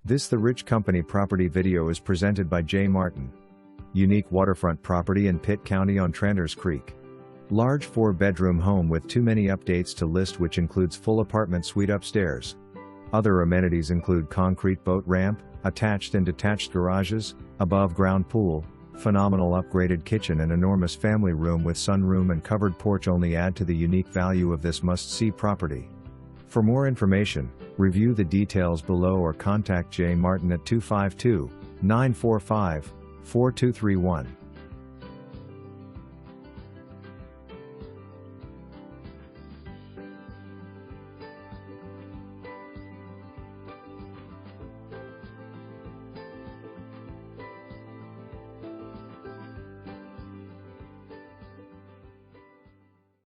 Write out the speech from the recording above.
This The Rich Company property video is presented by Jaymartin. Unique waterfront property in Pitt County on Tranters Creek. Large 4-bedroom home with too many updates to list, which includes full apartment suite upstairs. Other amenities include concrete boat ramp, attached and detached garages, above-ground pool, phenomenal upgraded kitchen and enormous family room with sunroom and covered porch only add to the unique value of this must-see property. For more information, review the details below or contact Jaymartin at 252-945-4231.